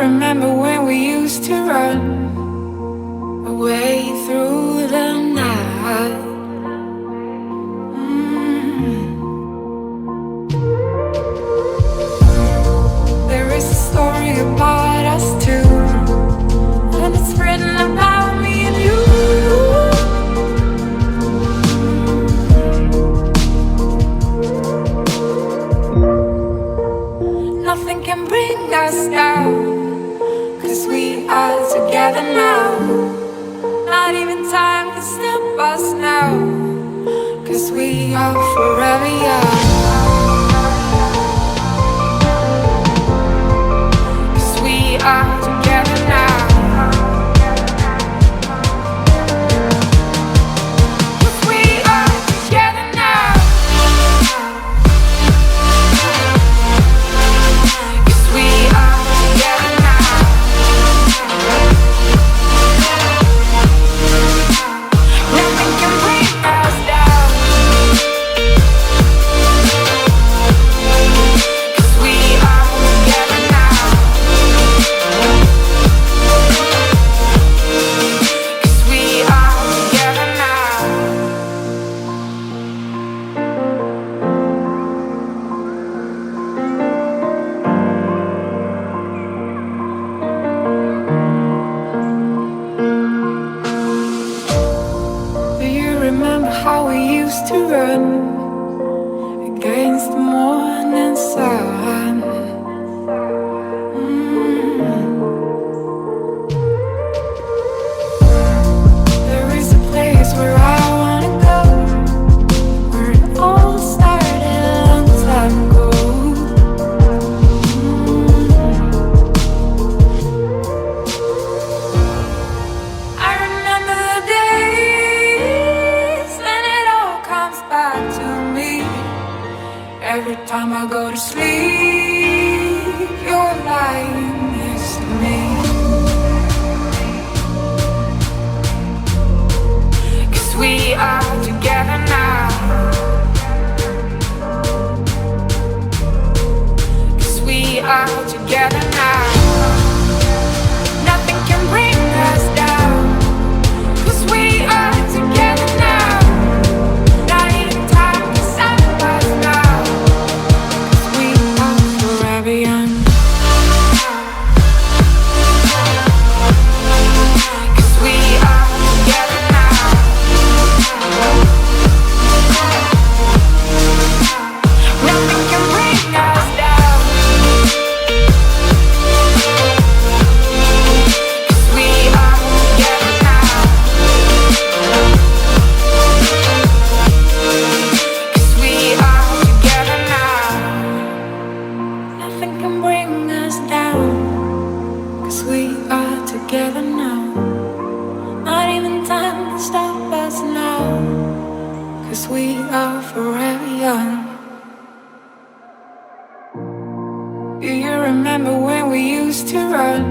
remember when we used to run away through the night? There is a story about us two, and it's written about me and you. Nothing can bring us down, 'cause we are together now. Not even time can stop us now, 'cause we are forever young. 'Cause we are together now. 'Cause we are together now. 'Cause we are together now. Nothing can bring us down. 'Cause we are together now. 'Cause we are together now. Do you remember how we used to run against the morning sun? There is a place where I wanna go, where it all started a long time ago. I remember the days when it all comes back to me. Every time I go to sleep, you're lying next to me. 'Cause we are together now. 'Cause we are together now. Nothing can bring us down. 'Cause we are together now. Not even time can stop us now. 'Cause we are forever young. 'Cause we are together now. Nothing can bring us down. 'Cause we are together now. 'Cause we are together now. Nothing can bring us down. 'Cause we are together now. Not even time can stop us now. 'Cause we are forever young. Do you remember when we used to run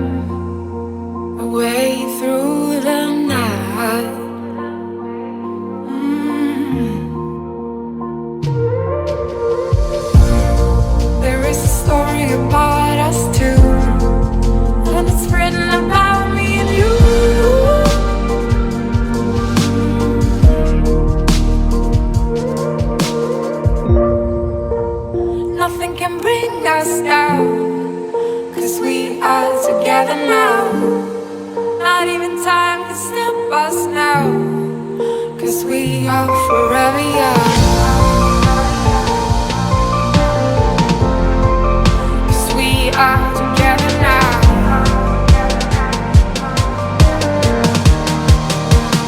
away through the night? There is a story about us two, and it's written about me and you. Nothing can bring us down, 'cause we are together now. Not even time can stop us now, 'cause we are forever young. 'Cause we are together now.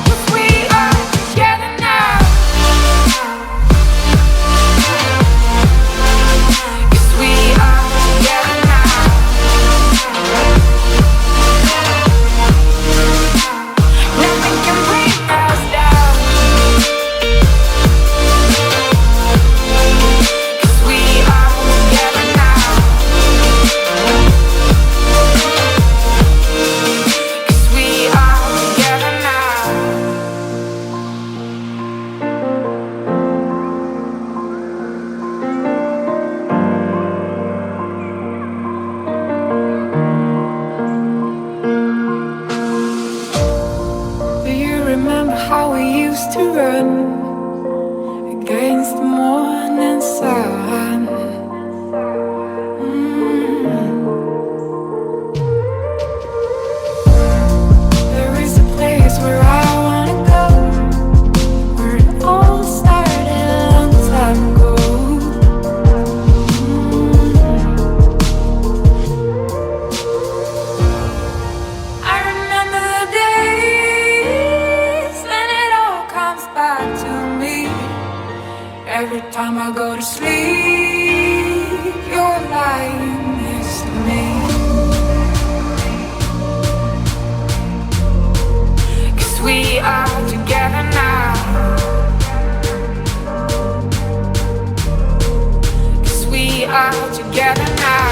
'Cause we are together now. 'Cause we are together now. Nothing can bring us down. used to run against the morning sun. There is a place where I wanna go, where it all started a long time ago. I remember the days when it all comes back to me. Every time I go to sleep, you're lying next to me. 'Cause we are together now. 'Cause we are together now.